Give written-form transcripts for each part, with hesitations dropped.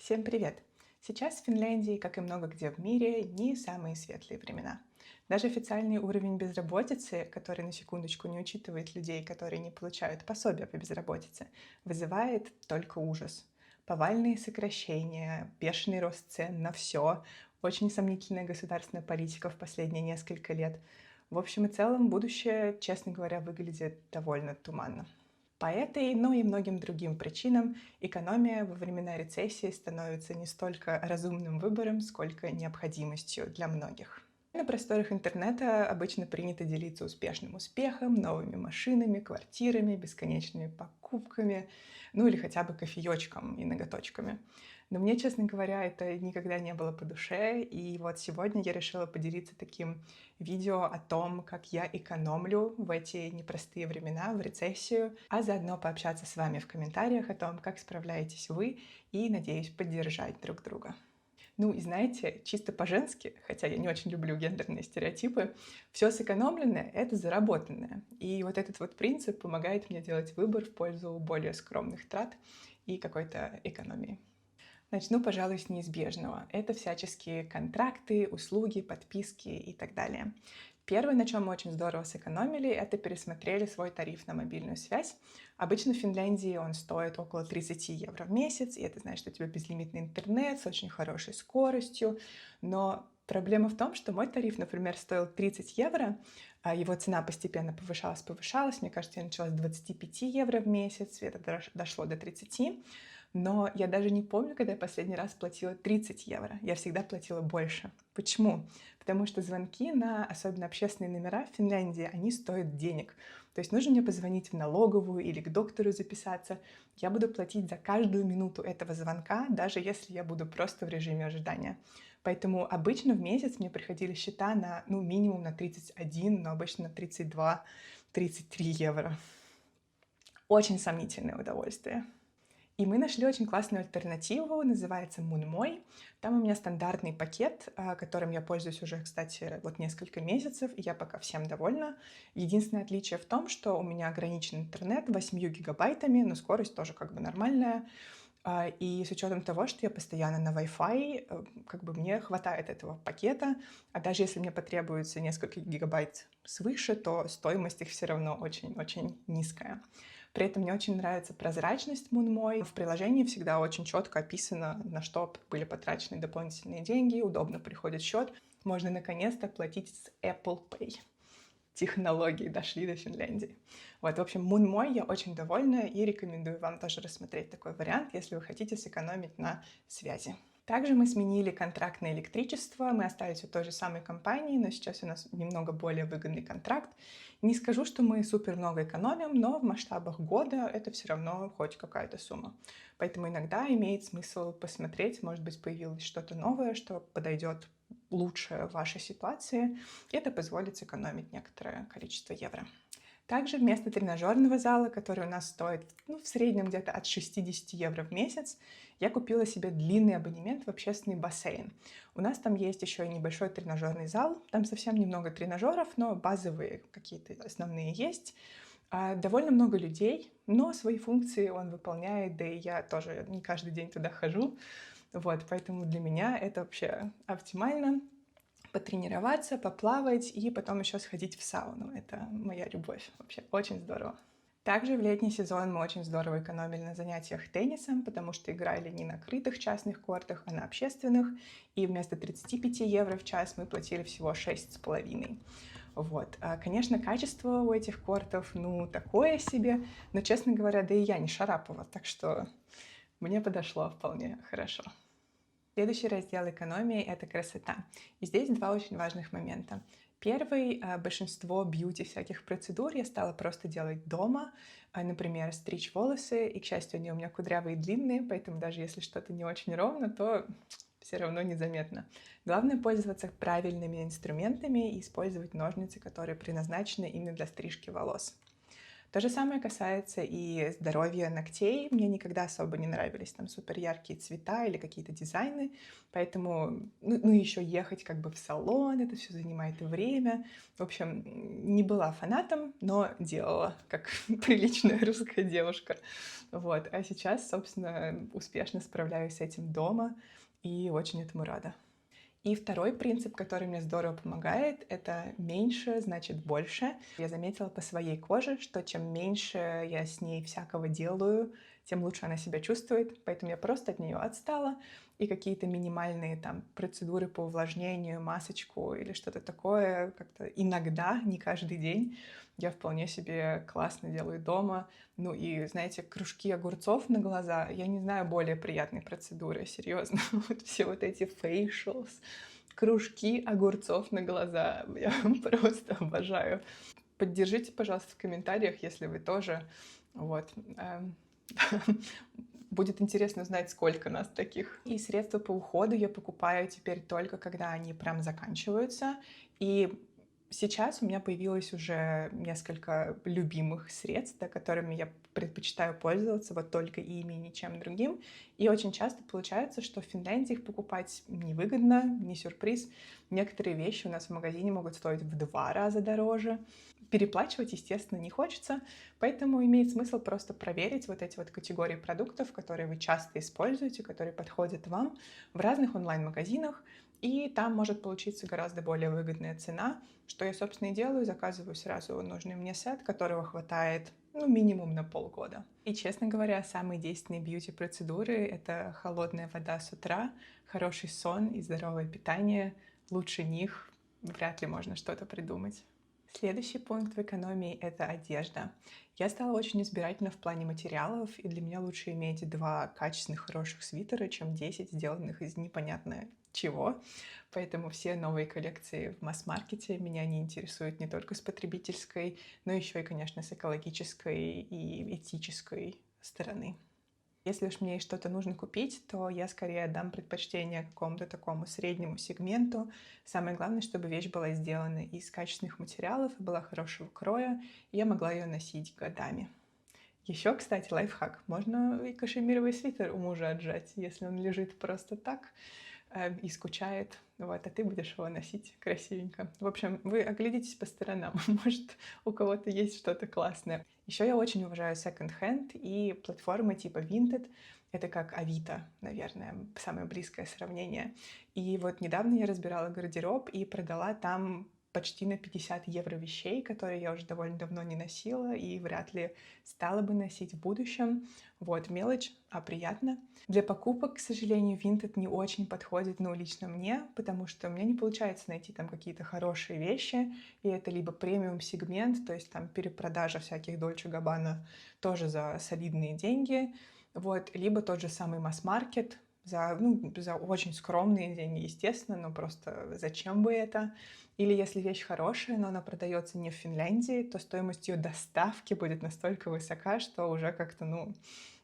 Всем привет! Сейчас в Финляндии, как и много где в мире, не самые светлые времена. Даже официальный уровень безработицы, который на секундочку не учитывает людей, которые не получают пособия по безработице, вызывает только ужас. Повальные сокращения, бешеный рост цен на все, очень сомнительная государственная политика в последние несколько лет. В общем и целом, будущее, честно говоря, выглядит довольно туманно. По этой, но и многим другим причинам экономия во времена рецессии становится не столько разумным выбором, сколько необходимостью для многих. На просторах интернета обычно принято делиться успешным успехом, новыми машинами, квартирами, бесконечными покупками, ну или хотя бы кофеечком и ноготочками. Но мне, честно говоря, это никогда не было по душе, и вот сегодня я решила поделиться таким видео о том, как я экономлю в эти непростые времена, в рецессию, а заодно пообщаться с вами в комментариях о том, как справляетесь вы, и, надеюсь, поддержать друг друга. Ну и знаете, чисто по-женски, хотя я не очень люблю гендерные стереотипы, все сэкономленное — это заработанное. И вот этот вот принцип помогает мне делать выбор в пользу более скромных трат и какой-то экономии. Начну, пожалуй, с неизбежного. Это всяческие контракты, услуги, подписки и так далее. Первое, на чем мы очень здорово сэкономили, это пересмотрели свой тариф на мобильную связь. Обычно в Финляндии он стоит около 30 евро в месяц, и это значит, что у тебя безлимитный интернет с очень хорошей скоростью. Но проблема в том, что мой тариф, например, стоил 30 евро, а его цена постепенно повышалась. Мне кажется, я начала с 25 евро в месяц, и это дошло до 30. Но я даже не помню, когда я последний раз платила 30 евро. Я всегда платила больше. Почему? Потому что звонки на особенно общественные номера в Финляндии, они стоят денег. То есть нужно мне позвонить в налоговую или к доктору записаться. Я буду платить за каждую минуту этого звонка, даже если я буду просто в режиме ожидания. Поэтому обычно в месяц мне приходили счета на, минимум на 31, но обычно на 32-33 евро. Очень сомнительное удовольствие. И мы нашли очень классную альтернативу, называется Moonmoy. Там у меня стандартный пакет, которым я пользуюсь уже, кстати, вот несколько месяцев, и я пока всем довольна. Единственное отличие в том, что у меня ограничен интернет 8 гигабайтами, но скорость тоже как бы нормальная. И с учетом того, что я постоянно на Wi-Fi, как бы мне хватает этого пакета, а даже если мне потребуется несколько гигабайт свыше, то стоимость их все равно очень-очень низкая. При этом мне очень нравится прозрачность Moonmoy. В приложении всегда очень четко описано, на что были потрачены дополнительные деньги, удобно приходит счет. Можно наконец-то платить с Apple Pay. Технологии дошли до Финляндии. Вот, в общем, Moonmoy я очень довольна и рекомендую вам тоже рассмотреть такой вариант, если вы хотите сэкономить на связи. Также мы сменили контракт на электричество, мы остались у той же самой компании, но сейчас у нас немного более выгодный контракт. Не скажу, что мы супер много экономим, но в масштабах года это все равно хоть какая-то сумма. Поэтому иногда имеет смысл посмотреть, может быть, появилось что-то новое, что подойдет лучше в вашей ситуации, и это позволит сэкономить некоторое количество евро. Также вместо тренажерного зала, который у нас стоит в среднем где-то от 60 евро в месяц, я купила себе длинный абонемент в общественный бассейн. У нас там есть еще и небольшой тренажерный зал, там совсем немного тренажеров, но базовые какие-то основные есть. Довольно много людей, но свои функции он выполняет, да и я тоже не каждый день туда хожу. Вот, поэтому для меня это вообще оптимально. Потренироваться, поплавать и потом еще сходить в сауну. Это моя любовь. Вообще очень здорово. Также в летний сезон мы очень здорово экономили на занятиях теннисом, потому что играли не на крытых частных кортах, а на общественных. И вместо 35 евро в час мы платили всего 6,5. Вот. Конечно, качество у этих кортов, такое себе. Но, честно говоря, да и я не Шарапова, так что мне подошло вполне хорошо. Следующий раздел экономии — это красота. И здесь два очень важных момента. Первый, большинство бьюти всяких процедур я стала просто делать дома. Например, стричь волосы, и, к счастью, они у меня кудрявые и длинные, поэтому даже если что-то не очень ровно, то все равно незаметно. Главное — пользоваться правильными инструментами и использовать ножницы, которые предназначены именно для стрижки волос. То же самое касается и здоровья ногтей. Мне никогда особо не нравились там супер яркие цвета или какие-то дизайны, поэтому, ну еще ехать как бы в салон, это все занимает время. В общем, не была фанатом, но делала, как приличная русская девушка. Вот. А сейчас, собственно, успешно справляюсь с этим дома и очень этому рада. И второй принцип, который мне здорово помогает, это меньше значит больше. Я заметила по своей коже, что чем меньше я с ней всякого делаю, тем лучше она себя чувствует. Поэтому я просто от нее отстала. И какие-то минимальные там процедуры по увлажнению, масочку или что-то такое, как-то иногда, не каждый день, я вполне себе классно делаю дома. Ну и, знаете, кружки огурцов на глаза, я не знаю более приятной процедуры, серьезно. Вот все вот эти facials, кружки огурцов на глаза, я просто обожаю. Поддержите, пожалуйста, в комментариях, если вы тоже. Вот. Будет интересно узнать, сколько нас таких. И средства по уходу я покупаю теперь только когда они прям заканчиваются. И сейчас у меня появилось уже несколько любимых средств, да, которыми я предпочитаю пользоваться вот только ими и ничем другим. И очень часто получается, что в Финляндии их покупать невыгодно, не сюрприз. Некоторые вещи у нас в магазине могут стоить в 2 раза дороже. Переплачивать, естественно, не хочется, поэтому имеет смысл просто проверить вот эти вот категории продуктов, которые вы часто используете, которые подходят вам в разных онлайн-магазинах, и там может получиться гораздо более выгодная цена, что я, собственно, и делаю, заказываю сразу нужный мне сет, которого хватает, ну, минимум на полгода. И, честно говоря, самые действенные бьюти-процедуры — это холодная вода с утра, хороший сон и здоровое питание. Лучше них вряд ли можно что-то придумать. Следующий пункт в экономии — это одежда. Я стала очень избирательна в плане материалов, и для меня лучше иметь 2 качественных хороших свитера, чем 10 сделанных из непонятно чего. Поэтому все новые коллекции в масс-маркете меня не интересуют не только с потребительской, но еще и, конечно, с экологической и этической стороны. Если уж мне что-то нужно купить, то я скорее отдам предпочтение какому-то такому среднему сегменту. Самое главное, чтобы вещь была сделана из качественных материалов и была хорошего кроя, и я могла ее носить годами. Еще, кстати, лайфхак. Можно и кашемировый свитер у мужа отжать, если он лежит просто так и скучает, вот, а ты будешь его носить красивенько. В общем, вы оглядитесь по сторонам, может, у кого-то есть что-то классное. Еще я очень уважаю секонд-хенд и платформы типа Vinted. Это как Авито, наверное, самое близкое сравнение. И вот недавно я разбирала гардероб и продала там почти на 50 евро вещей, которые я уже довольно давно не носила и вряд ли стала бы носить в будущем. Вот, мелочь, а приятно. Для покупок, к сожалению, Vinted не очень подходит, ну, лично мне, потому что у меня не получается найти там какие-то хорошие вещи, и это либо премиум-сегмент, то есть там перепродажа всяких Dolce Gabbana тоже за солидные деньги, вот, либо тот же самый масс-маркет, за очень скромные деньги, естественно, но просто зачем бы это? Или если вещь хорошая, но она продается не в Финляндии, то стоимость ее доставки будет настолько высока, что уже как-то, ну,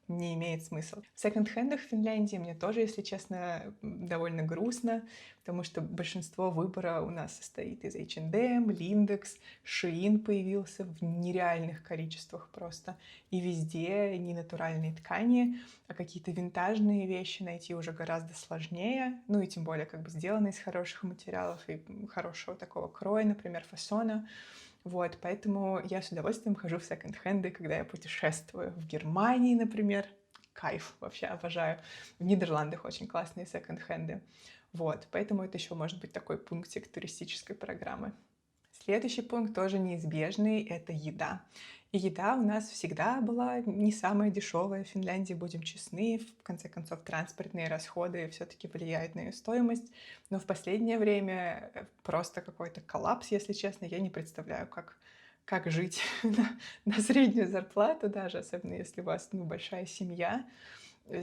не имеет смысла. В секонд-хендах в Финляндии мне тоже, если честно, довольно грустно, потому что большинство выбора у нас состоит из H&M, Lindex, Shein появился в нереальных количествах просто. И везде не натуральные ткани, а какие-то винтажные вещи найти уже гораздо сложнее. Ну и тем более как бы сделаны из хороших материалов и хорошего такого кроя, например, фасона. Вот, поэтому я с удовольствием хожу в секонд-хенды, когда я путешествую. В Германии, например. Кайф, вообще обожаю. В Нидерландах очень классные секонд-хенды. Вот, поэтому это еще может быть такой пунктик туристической программы. Следующий пункт тоже неизбежный — это еда. И еда у нас всегда была не самая дешевая в Финляндии, будем честны. В конце концов, транспортные расходы все-таки влияют на ее стоимость. Но в последнее время просто какой-то коллапс, если честно. Я не представляю, как жить на среднюю зарплату даже, особенно если у вас большая семья.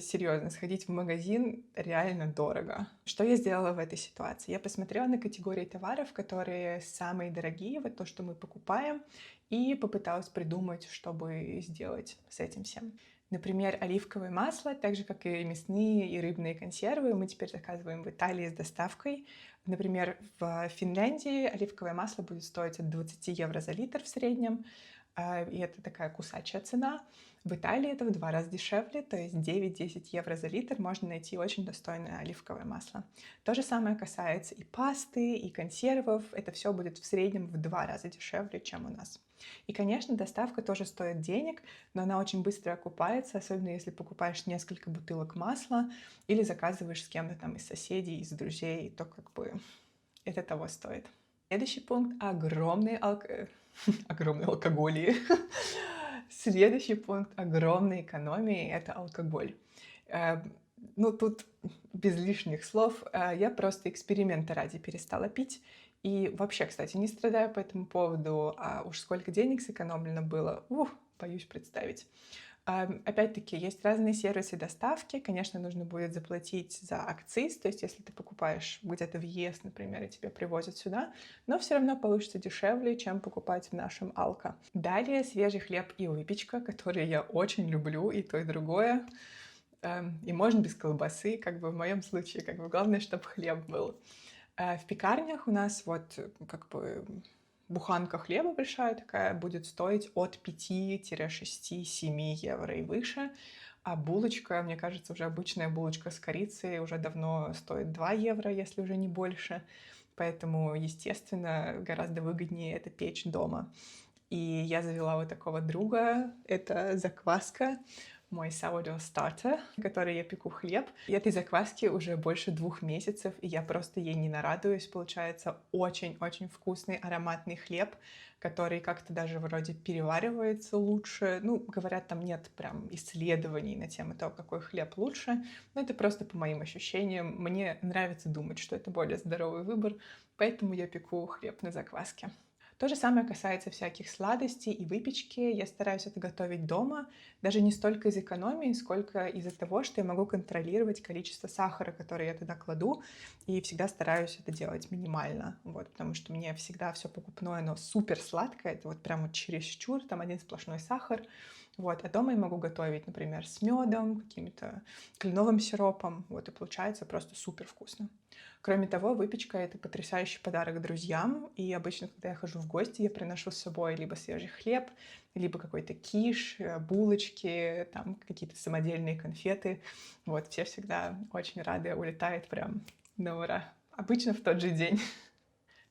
Серьезно, сходить в магазин реально дорого. Что я сделала в этой ситуации? Я посмотрела на категории товаров, которые самые дорогие, вот то, что мы покупаем, и попыталась придумать, чтобы сделать с этим всем. Например, оливковое масло, так же, как и мясные и рыбные консервы, мы теперь заказываем в Италии с доставкой. Например, в Финляндии оливковое масло будет стоить от 20 евро за литр в среднем, и это такая кусачая цена. В Италии это в 2 раза дешевле, то есть 9-10 евро за литр можно найти очень достойное оливковое масло. То же самое касается и пасты, и консервов. Это все будет в среднем в 2 раза дешевле, чем у нас. И, конечно, доставка тоже стоит денег, но она очень быстро окупается, особенно если покупаешь несколько бутылок масла или заказываешь с кем-то там из соседей, из друзей, то как бы это того стоит. Следующий пункт — огромный алкоголь. Следующий пункт огромной экономии — это алкоголь. Э, Ну, тут без лишних слов. Я просто эксперимента ради перестала пить. И вообще, кстати, не страдаю по этому поводу. А уж сколько денег сэкономлено было, боюсь представить. Опять-таки, есть разные сервисы доставки. Конечно, нужно будет заплатить за акциз, то есть если ты покупаешь где-то в ЕС, например, и тебе привозят сюда, но все равно получится дешевле, чем покупать в нашем Алко. Далее свежий хлеб и выпечка, которые я очень люблю, и то, и другое. И можно без колбасы, как бы в моем случае, как бы главное, чтобы хлеб был. В пекарнях у нас вот как бы буханка хлеба большая такая будет стоить от 5-6-7 евро и выше. А булочка, мне кажется, уже обычная булочка с корицей уже давно стоит 2 евро, если уже не больше. Поэтому, естественно, гораздо выгоднее это печь дома. И я завела вот такого друга. Это закваска, мой sourdough starter, который я пеку хлеб. И этой закваске уже больше 2 месяцев, и я просто ей не нарадуюсь. Получается очень-очень вкусный ароматный хлеб, который как-то даже вроде переваривается лучше. Ну, говорят, там нет прям исследований на тему того, какой хлеб лучше. Но это просто по моим ощущениям. Мне нравится думать, что это более здоровый выбор, поэтому я пеку хлеб на закваске. То же самое касается всяких сладостей и выпечки. Я стараюсь это готовить дома, даже не столько из экономии, сколько из-за того, что я могу контролировать количество сахара, который я туда кладу, и всегда стараюсь это делать минимально, вот, потому что мне всегда все покупное, оно супер сладкое, это вот прямо чересчур, там один сплошной сахар, вот, а дома я могу готовить, например, с медом, каким-то кленовым сиропом, вот, и получается просто супер вкусно. Кроме того, выпечка — это потрясающий подарок друзьям, и обычно, когда я хожу в гости, я приношу с собой либо свежий хлеб, либо какой-то киш, булочки, там какие-то самодельные конфеты. Вот, все всегда очень рады, улетают прям на ура. Обычно в тот же день.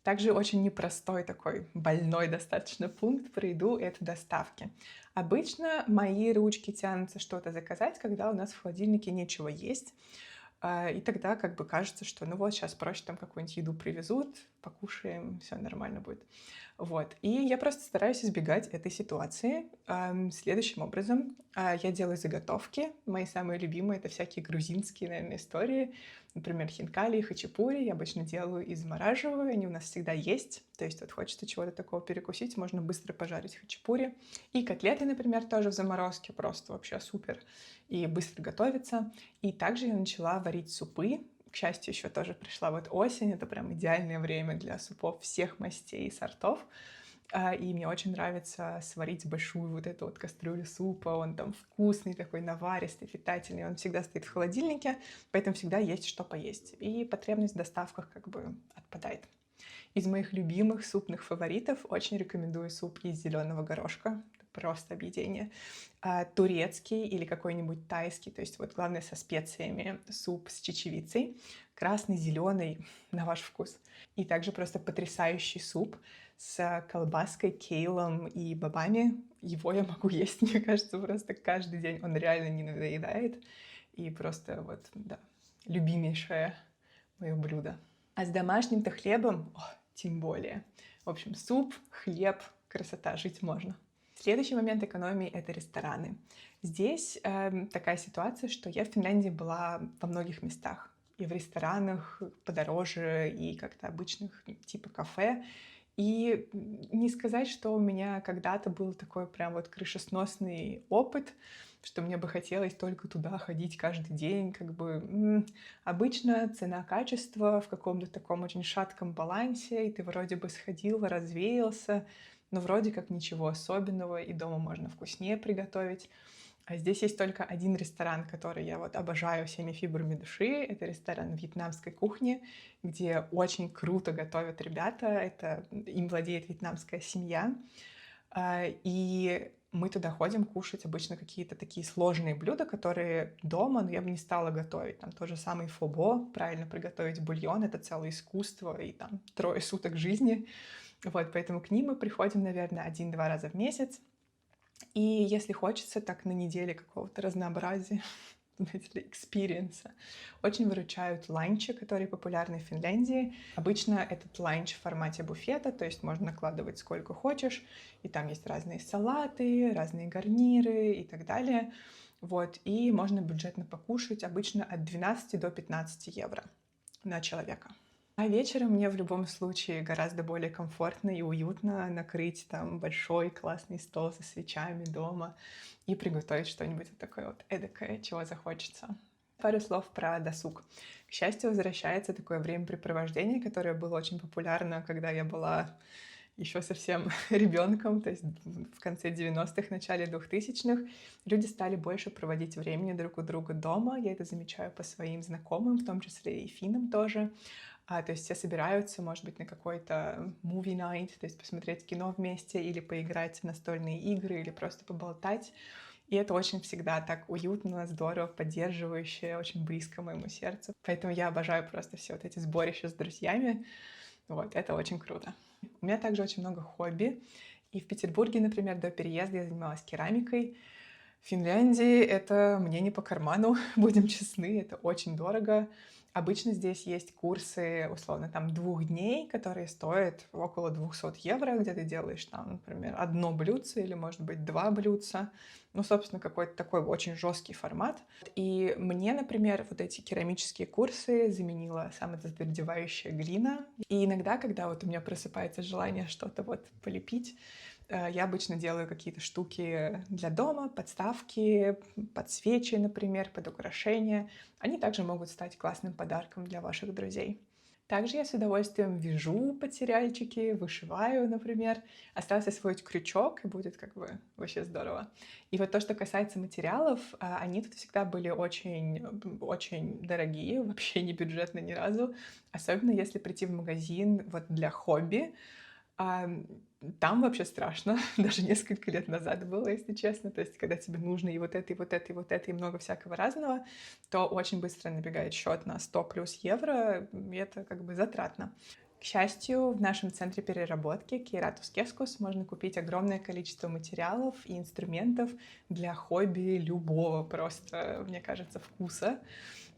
Также очень непростой такой, больной достаточно пункт про еду — это доставки. Обычно мои ручки тянутся что-то заказать, когда у нас в холодильнике нечего есть. И тогда как бы кажется, что ну вот сейчас проще там какую-нибудь еду привезут, покушаем, все нормально будет. Вот. И я просто стараюсь избегать этой ситуации. Следующим образом я делаю заготовки. Мои самые любимые — это всякие грузинские, наверное, истории. Например, хинкали и хачапури я обычно делаю и замораживаю. Они у нас всегда есть. То есть вот хочется чего-то такого перекусить, можно быстро пожарить хачапури. И котлеты, например, тоже в заморозке. Просто вообще супер. И быстро готовится. И также я начала варить супы. К счастью, еще тоже пришла вот осень. Это прям идеальное время для супов всех мастей и сортов. И мне очень нравится сварить большую вот эту вот кастрюлю супа. Он там вкусный такой, наваристый, питательный. Он всегда стоит в холодильнике, поэтому всегда есть что поесть. И потребность в доставках как бы отпадает. Из моих любимых супных фаворитов очень рекомендую суп из зеленого горошка. Просто объедение. Турецкий или какой-нибудь тайский, то есть вот главное со специями, суп с чечевицей, красный, зеленый, на ваш вкус. И также просто потрясающий суп с колбаской, кейлом и бобами. Его я могу есть, мне кажется, просто каждый день. Он реально не надоедает. И просто вот, да, любимейшее мое блюдо. А с домашним-то хлебом, тем более. В общем, суп, хлеб, красота, жить можно. Следующий момент экономии — это рестораны. Здесь такая ситуация, что я в Финляндии была во многих местах. И в ресторанах подороже, и как-то обычных, типа кафе. И не сказать, что у меня когда-то был такой прям вот крышесносный опыт, что мне бы хотелось только туда ходить каждый день. Как бы обычно цена-качество в каком-то таком очень шатком балансе, и ты вроде бы сходил, развеялся, но вроде как ничего особенного, и дома можно вкуснее приготовить. А здесь есть только один ресторан, который я вот обожаю всеми фибрами души. Это ресторан вьетнамской кухни, где очень круто готовят ребята. Им владеет вьетнамская семья. И мы туда ходим кушать обычно какие-то такие сложные блюда, которые дома, я бы не стала готовить. Там тот же самый фобо, правильно приготовить бульон — это целое искусство, и там 3 суток жизни. Вот, поэтому к ним мы приходим, наверное, 1-2 раза в месяц. И если хочется, так на неделе какого-то разнообразия, знаете ли, экспириенса, очень выручают ланчи, которые популярны в Финляндии. Обычно этот ланч в формате буфета, то есть можно накладывать сколько хочешь, и там есть разные салаты, разные гарниры и так далее. Вот, и можно бюджетно покушать, обычно от 12 до 15 евро на человека. А вечером мне в любом случае гораздо более комфортно и уютно накрыть там большой классный стол со свечами дома и приготовить что-нибудь вот такое вот эдакое, чего захочется. Пару слов про досуг. К счастью, возвращается такое времяпрепровождение, которое было очень популярно, когда я была еще совсем ребенком, то есть в конце 90-х, начале 2000-х. Люди стали больше проводить времени друг у друга дома. Я это замечаю по своим знакомым, в том числе и финнам тоже. То есть все собираются, может быть, на какой-то movie night, то есть посмотреть кино вместе или поиграть в настольные игры, или просто поболтать. И это очень всегда так уютно, здорово, поддерживающе, очень близко моему сердцу. Поэтому я обожаю просто все вот эти сборища с друзьями. Вот, это очень круто. У меня также очень много хобби. И в Петербурге, например, до переезда я занималась керамикой. В Финляндии это мне не по карману, будем честны, это очень дорого. Обычно здесь есть курсы, условно, там 2 дней, которые стоят около 200 евро, где ты делаешь там, например, 1 блюдце или, может быть, 2 блюдца. Ну, собственно, какой-то такой очень жесткий формат. И мне, например, вот эти керамические курсы заменила самозатвердевающая глина. И иногда, когда вот у меня просыпается желание что-то вот полепить, я обычно делаю какие-то штуки для дома, подставки, под свечи, например, под украшения. Они также могут стать классным подарком для ваших друзей. Также я с удовольствием вяжу под сериальчики, вышиваю, например. Осталось освоить крючок, и будет как бы вообще здорово. И вот то, что касается материалов, они тут всегда были очень, очень дорогие, вообще не бюджетно ни разу. Особенно если прийти в магазин вот для хобби. Там вообще страшно, даже несколько лет назад было, если честно. То есть, когда тебе нужно и вот это, и вот это, и вот это, и много всякого разного, то очень быстро набегает счет на 100 плюс евро, и это как бы затратно. К счастью, в нашем центре переработки Keiratus Keskus можно купить огромное количество материалов и инструментов для хобби любого просто, мне кажется, вкуса.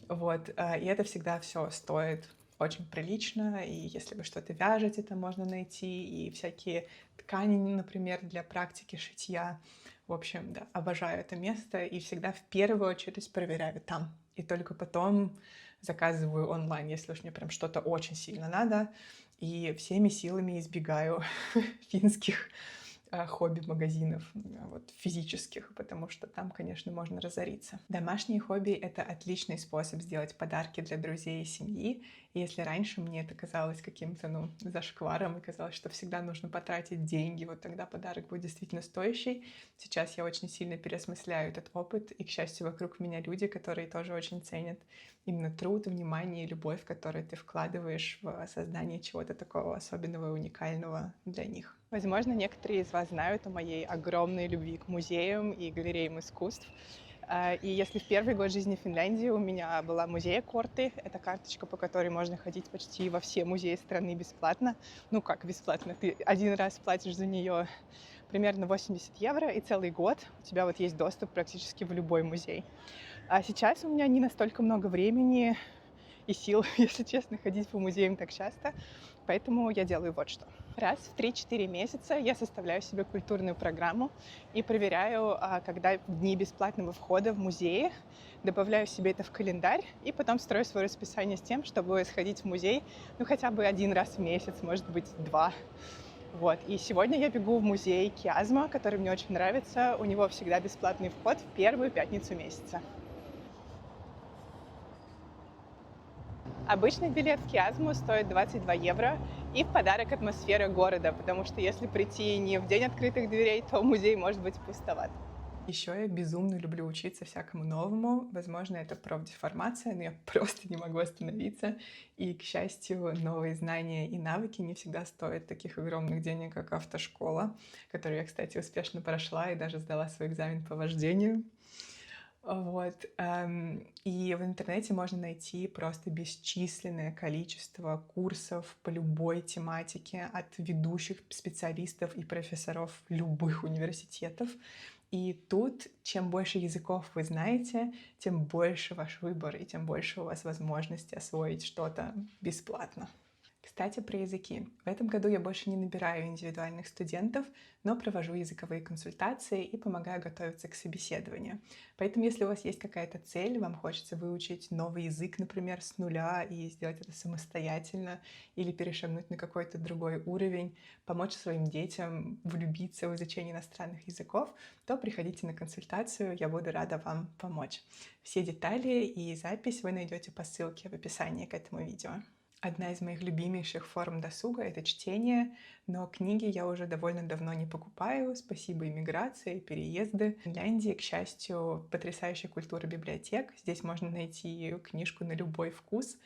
Вот. И это всегда все стоит очень прилично, и если вы что-то вяжете, там можно найти, и всякие ткани, например, для практики шитья. В общем, да, обожаю это место, и всегда в первую очередь проверяю там. И только потом заказываю онлайн, если уж мне прям что-то очень сильно надо. И всеми силами избегаю финских хобби-магазинов, вот, физических, потому что там, конечно, можно разориться. Домашние хобби — это отличный способ сделать подарки для друзей и семьи. И если раньше мне это казалось каким-то, зашкваром, и казалось, что всегда нужно потратить деньги, вот тогда подарок будет действительно стоящий, сейчас я очень сильно переосмысляю этот опыт, и, к счастью, вокруг меня люди, которые тоже очень ценят именно труд, внимание и любовь, которую ты вкладываешь в создание чего-то такого особенного и уникального для них. Возможно, некоторые из вас знают о моей огромной любви к музеям и галереям искусств. И если в первый год жизни в Финляндии у меня была музея-корты, это карточка, по которой можно ходить почти во все музеи страны бесплатно. Ну как бесплатно? Ты один раз платишь за нее примерно 80 евро, и целый год у тебя вот есть доступ практически в любой музей. А сейчас у меня не настолько много времени и сил, если честно, ходить по музеям так часто. Поэтому я делаю вот что. Раз в 3-4 месяца я составляю себе культурную программу и проверяю, когда дни бесплатного входа в музеи, добавляю себе это в календарь и потом строю свое расписание с тем, чтобы сходить в музей хотя бы 1 раз в месяц, может быть, 2. Вот. И сегодня я бегу в музей Киазма, который мне очень нравится. У него всегда бесплатный вход в первую пятницу месяца. Обычный билет в Киазму стоит 22 евро, и в подарок атмосфера города, потому что если прийти не в день открытых дверей, то музей может быть пустоват. Еще я безумно люблю учиться всякому новому. Возможно, это профдеформация, но я просто не могу остановиться. И, к счастью, новые знания и навыки не всегда стоят таких огромных денег, как автошкола, которую я, кстати, успешно прошла и даже сдала свой экзамен по вождению. Вот. И в интернете можно найти просто бесчисленное количество курсов по любой тематике от ведущих специалистов и профессоров любых университетов. И тут, чем больше языков вы знаете, тем больше ваш выбор и тем больше у вас возможности освоить что-то бесплатно. Кстати, про языки. В этом году я больше не набираю индивидуальных студентов, но провожу языковые консультации и помогаю готовиться к собеседованию. Поэтому, если у вас есть какая-то цель, вам хочется выучить новый язык, например, с нуля и сделать это самостоятельно, или перешагнуть на какой-то другой уровень, помочь своим детям влюбиться в изучение иностранных языков, то приходите на консультацию, я буду рада вам помочь. Все детали и запись вы найдете по ссылке в описании к этому видео. Одна из моих любимейших форм досуга — это чтение, но книги я уже довольно давно не покупаю, спасибо иммиграции, переезды. В Финляндии, к счастью, потрясающая культура библиотек. Здесь можно найти книжку на любой вкус,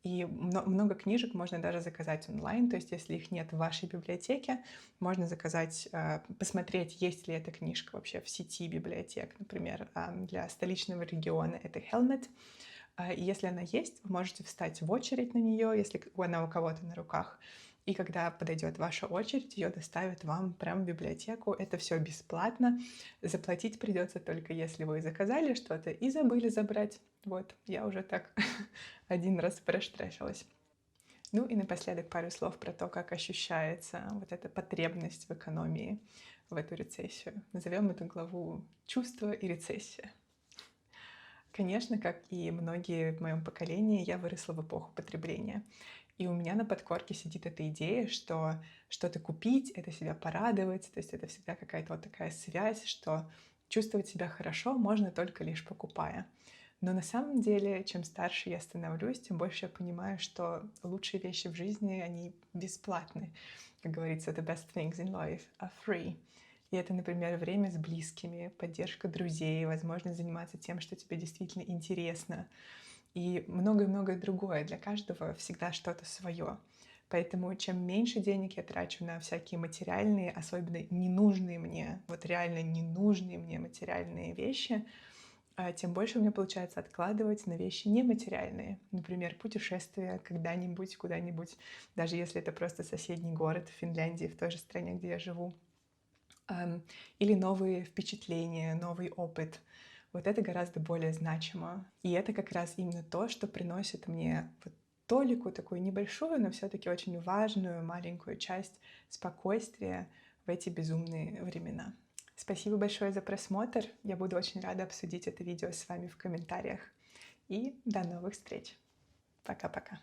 и много книжек можно даже заказать онлайн, то есть если их нет в вашей библиотеке, можно заказать, посмотреть, есть ли эта книжка вообще в сети библиотек. Например, для столичного региона это Helmet. И если она есть, вы можете встать в очередь на нее, если она у кого-то на руках. И когда подойдет ваша очередь, ее доставят вам прямо в библиотеку. Это все бесплатно. Заплатить придется только если вы заказали что-то и забыли забрать. Вот, я уже так один раз проштрафилась. Ну и напоследок пару слов про то, как ощущается вот эта потребность в экономии в эту рецессию. Назовем эту главу «Чувство и рецессия». Конечно, как и многие в моем поколении, я выросла в эпоху потребления. И у меня на подкорке сидит эта идея, что что-то купить — это себя порадовать, то есть это всегда какая-то вот такая связь, что чувствовать себя хорошо можно только лишь покупая. Но на самом деле, чем старше я становлюсь, тем больше я понимаю, что лучшие вещи в жизни, они бесплатны. Как говорится, the best things in life are free. И это, например, время с близкими, поддержка друзей, возможность заниматься тем, что тебе действительно интересно. И многое-многое другое. Для каждого всегда что-то свое. Поэтому чем меньше денег я трачу на всякие материальные, особенно ненужные мне, вот реально ненужные мне материальные вещи, тем больше у меня получается откладывать на вещи нематериальные. Например, путешествия когда-нибудь, куда-нибудь, даже если это просто соседний город в Финляндии, в той же стране, где я живу. Или новые впечатления, новый опыт. Вот это гораздо более значимо. И это как раз именно то, что приносит мне вот толику, такую небольшую, но все-таки очень важную маленькую часть спокойствия в эти безумные времена. Спасибо большое за просмотр. Я буду очень рада обсудить это видео с вами в комментариях. И до новых встреч. Пока-пока.